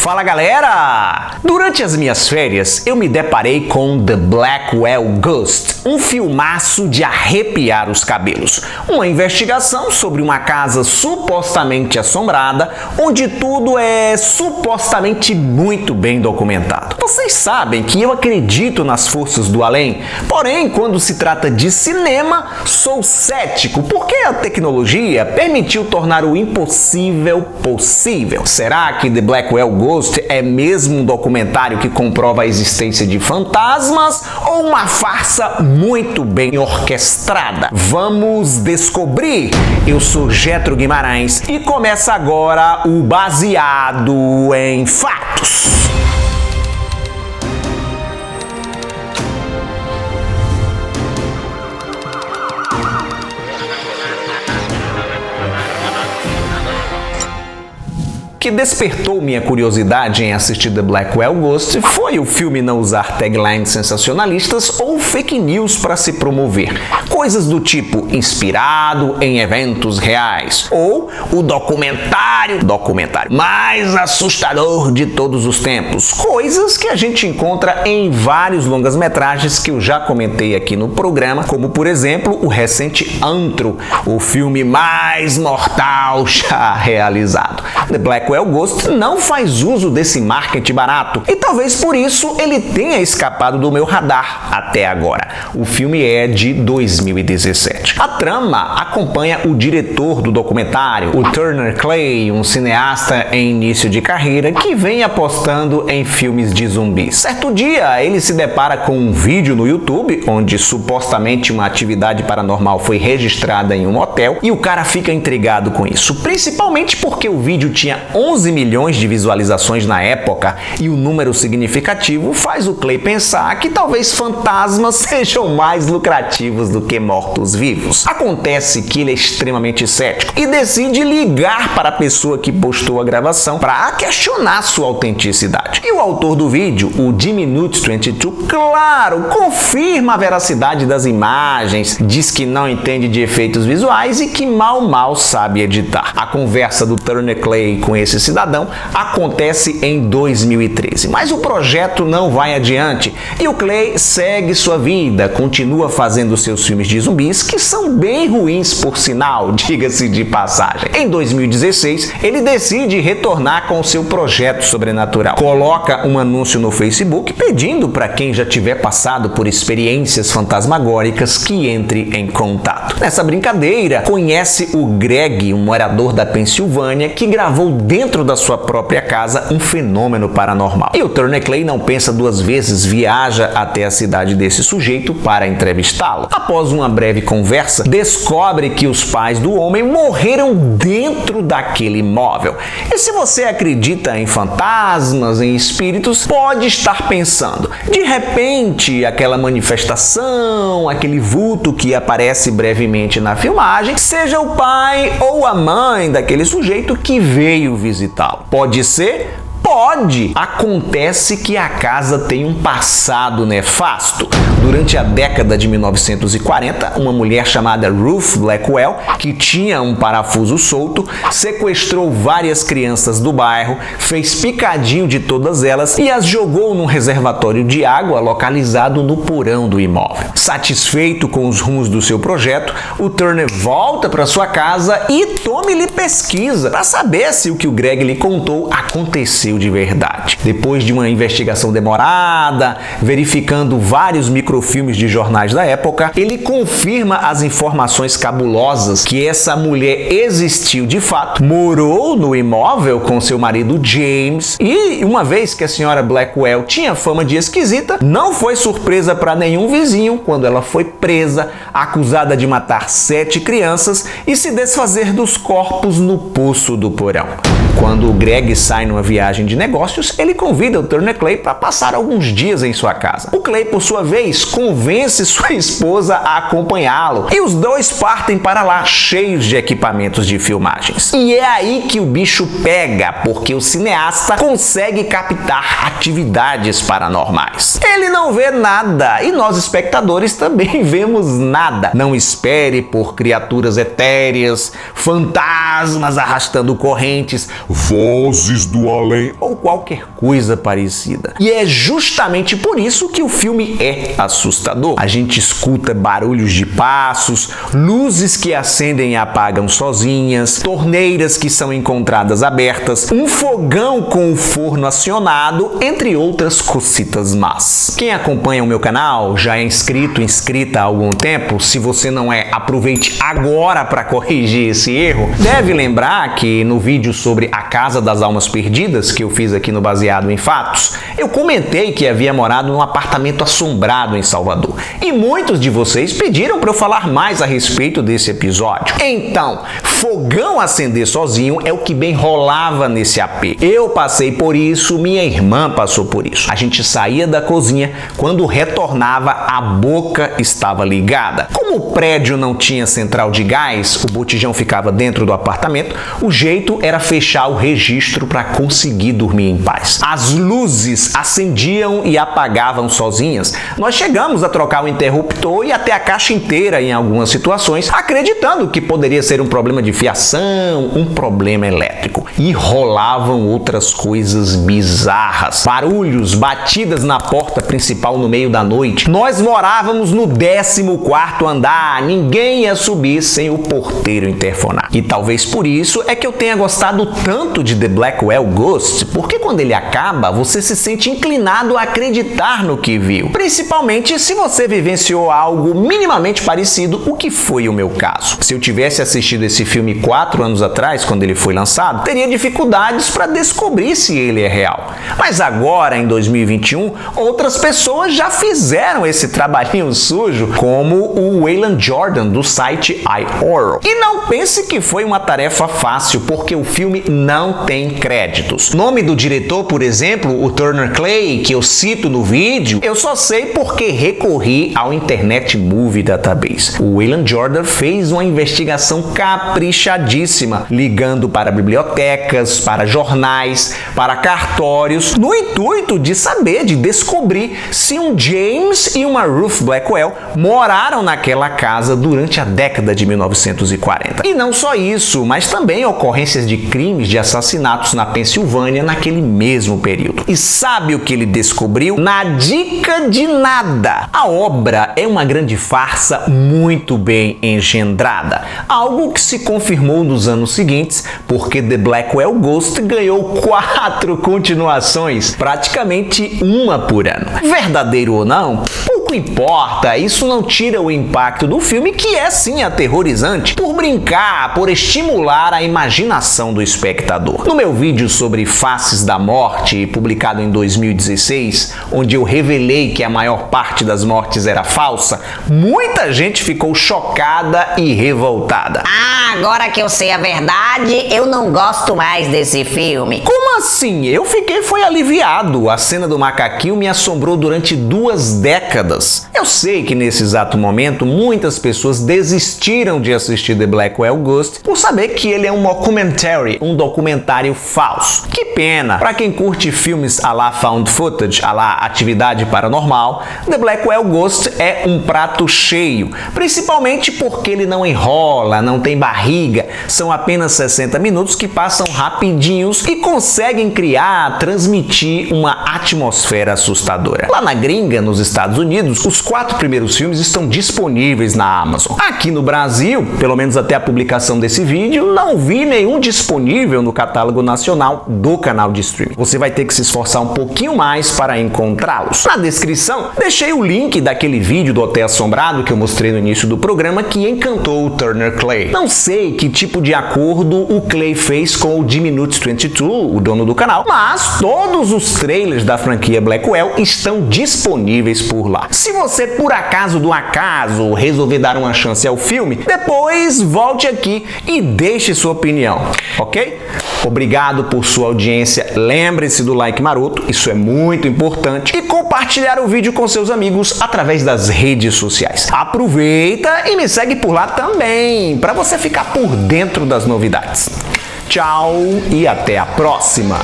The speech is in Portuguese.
Fala galera! Durante as minhas férias eu me deparei com The Blackwell Ghost, um filmaço de arrepiar os cabelos. Uma investigação sobre uma casa supostamente assombrada, onde tudo é supostamente muito bem documentado. Vocês sabem que eu acredito nas forças do além, porém quando se trata de cinema, sou cético porque a tecnologia permitiu tornar o impossível possível. Será que The Blackwell Ghost é mesmo um documentário que comprova a existência de fantasmas ou uma farsa muito bem orquestrada? Vamos descobrir! Eu sou Getro Guimarães e começa agora o Baseado em Fatos. O que despertou minha curiosidade em assistir The Blackwell Ghost foi o filme não usar taglines sensacionalistas ou fake news para se promover. Coisas do tipo inspirado em eventos reais ou o documentário mais assustador de todos os tempos. Coisas que a gente encontra em vários longas-metragens que eu já comentei aqui no programa, como por exemplo o recente Antro, o filme mais mortal já realizado. The Blackwell Ghost não faz uso desse marketing barato e talvez por isso ele tenha escapado do meu radar até agora. O filme é de 2017. A trama acompanha o diretor do documentário, o Turner Clay, um cineasta em início de carreira que vem apostando em filmes de zumbis. Certo dia ele se depara com um vídeo no YouTube onde supostamente uma atividade paranormal foi registrada em um hotel e o cara fica intrigado com isso, principalmente porque o vídeo tinha 11 milhões de visualizações na época e o número significativo faz o Clay pensar que talvez fantasmas sejam mais lucrativos do que mortos-vivos. Acontece que ele é extremamente cético e decide ligar para a pessoa que postou a gravação para questionar sua autenticidade. E o autor do vídeo, o Dminute22, claro, confirma a veracidade das imagens, diz que não entende de efeitos visuais e que mal sabe editar. A conversa do Turner Clay com esse cidadão acontece em 2013, mas o projeto não vai adiante e o Clay segue sua vida, continua fazendo seus filmes de zumbis, que são bem ruins por sinal, diga-se de passagem. Em 2016, ele decide retornar com seu projeto sobrenatural. Coloca um anúncio no Facebook pedindo para quem já tiver passado por experiências fantasmagóricas que entre em contato. Nessa brincadeira, conhece o Greg, um morador da Pensilvânia, que gravou dentro da sua própria casa um fenômeno paranormal. E o Turner Clay não pensa duas vezes, viaja até a cidade desse sujeito para entrevistá-lo. Após uma breve conversa, descobre que os pais do homem morreram dentro daquele imóvel. E se você acredita em fantasmas, em espíritos, pode estar pensando, de repente, aquela manifestação, aquele vulto que aparece brevemente na filmagem, seja o pai ou a mãe daquele sujeito que veio visitá-lo. Pode ser? Pode! Acontece que a casa tem um passado nefasto. Durante a década de 1940, uma mulher chamada Ruth Blackwell, que tinha um parafuso solto, sequestrou várias crianças do bairro, fez picadinho de todas elas e as jogou num reservatório de água localizado no porão do imóvel. Satisfeito com os rumos do seu projeto, o Turner volta para sua casa e toma-lhe pesquisa para saber se o que o Greg lhe contou aconteceu de verdade. Depois de uma investigação demorada, verificando vários microfilmes de jornais da época, ele confirma as informações cabulosas que essa mulher existiu de fato, morou no imóvel com seu marido James e, uma vez que a senhora Blackwell tinha fama de esquisita, não foi surpresa para nenhum vizinho quando ela foi presa, acusada de matar 7 crianças e se desfazer dos corpos no poço do porão. Quando o Greg sai numa viagem de negócios, ele convida o Turner Clay para passar alguns dias em sua casa. O Clay, por sua vez, convence sua esposa a acompanhá-lo e os dois partem para lá, cheios de equipamentos de filmagens. E é aí que o bicho pega, porque o cineasta consegue captar atividades paranormais. Ele não vê nada e nós, espectadores, também vemos nada. Não espere por criaturas etéreas, fantasmas arrastando correntes, vozes do além ou qualquer coisa parecida. E é justamente por isso que o filme é assustador. A gente escuta barulhos de passos, luzes que acendem e apagam sozinhas, torneiras que são encontradas abertas, um fogão com o forno acionado, entre outras cocitas más. Quem acompanha o meu canal já é inscrita há algum tempo. Se você não é, aproveite agora para corrigir esse erro. Deve lembrar que no vídeo sobre A Casa das Almas Perdidas, que eu fiz aqui no Baseado em Fatos, eu comentei que havia morado num apartamento assombrado em Salvador. E muitos de vocês pediram para eu falar mais a respeito desse episódio. Então, fogão acender sozinho é o que bem rolava nesse AP. Eu passei por isso, minha irmã passou por isso. A gente saía da cozinha, quando retornava, a boca estava ligada. Como o prédio não tinha central de gás, o botijão ficava dentro do apartamento, o jeito era fechar o registro para conseguir dormir em paz. As luzes acendiam e apagavam sozinhas. Nós chegamos a trocar o interruptor e até a caixa inteira em algumas situações, acreditando que poderia ser um problema de fiação, um problema elétrico. E rolavam outras coisas bizarras. Barulhos, batidas na porta principal no meio da noite. Nós morávamos no 14º andar, ninguém ia subir sem o porteiro interfonar. E talvez por isso é que eu tenha gostado tanto de The Blackwell Ghost, porque quando ele acaba, você se sente inclinado a acreditar no que viu. Principalmente se você vivenciou algo minimamente parecido, o que foi o meu caso. Se eu tivesse assistido esse filme 4 anos atrás, quando ele foi lançado, teria dificuldades para descobrir se ele é real. Mas agora, em 2021, outras pessoas já fizeram esse trabalhinho sujo, como o Waylon Jordan, do site iHorror. E não pense que foi uma tarefa fácil, porque o filme não tem créditos. Nome do diretor, por exemplo, o Turner Clay, que eu cito no vídeo, eu só sei porque recorri ao Internet Movie Database. O Waylon Jordan fez uma investigação caprichadíssima, ligando para bibliotecas, para jornais, para cartórios, no intuito de saber, de descobrir se um James e uma Ruth Blackwell moraram naquela casa durante a década de 1940. E não só isso, mas também ocorrências de crimes, de assassinatos na Pensilvânia naquele mesmo período. E sabe o que ele descobriu? Na dica de nada! A obra é uma grande farsa muito bem engendrada, algo que se confirmou nos anos seguintes, porque The Blackwell Ghost ganhou 4 continuações, praticamente uma por ano. Verdadeiro ou não, pouco importa, isso não tira o impacto do filme, que é sim aterrorizante, por brincar, por estimular a imaginação do espectador. No meu vídeo sobre Faces da Morte, publicado em 2016, onde eu revelei que a maior parte das mortes era falsa, muita gente ficou chocada e revoltada. Agora que eu sei a verdade, eu não gosto mais desse filme. Como assim? Eu foi aliviado. A cena do macaquinho me assombrou durante 2 décadas. Eu sei que nesse exato momento muitas pessoas desistiram de assistir The Blackwell Ghost por saber que ele é um mockumentary, um documentário falso. Que pena! Para quem curte filmes à la found footage, à la Atividade Paranormal, The Blackwell Ghost é um prato cheio, principalmente porque ele não enrola, não tem barriga, são apenas 60 minutos que passam rapidinhos e conseguem criar, transmitir uma atmosfera assustadora. Lá na gringa, nos Estados Unidos, os 4 primeiros filmes estão disponíveis na Amazon. Aqui no Brasil, pelo menos até a publicação desse vídeo, não vi nenhum disponível no catálogo nacional do canal de streaming. Você vai ter que se esforçar um pouquinho mais para encontrá-los. Na descrição, deixei o link daquele vídeo do Hotel Assombrado que eu mostrei no início do programa, que encantou o Turner Clay. Não sei que tipo de acordo o Clay fez com o Jimmy Nuts 22, o dono do canal, mas todos os trailers da franquia Blackwell estão disponíveis por lá. Se você, por acaso do acaso, resolver dar uma chance ao filme, depois volte aqui e deixe sua opinião, ok? Obrigado por sua audiência. Lembre-se do like maroto, isso é muito importante, e compartilhar o vídeo com seus amigos através das redes sociais. Aproveita e me segue por lá também, para você ficar por dentro das novidades. Tchau e até a próxima!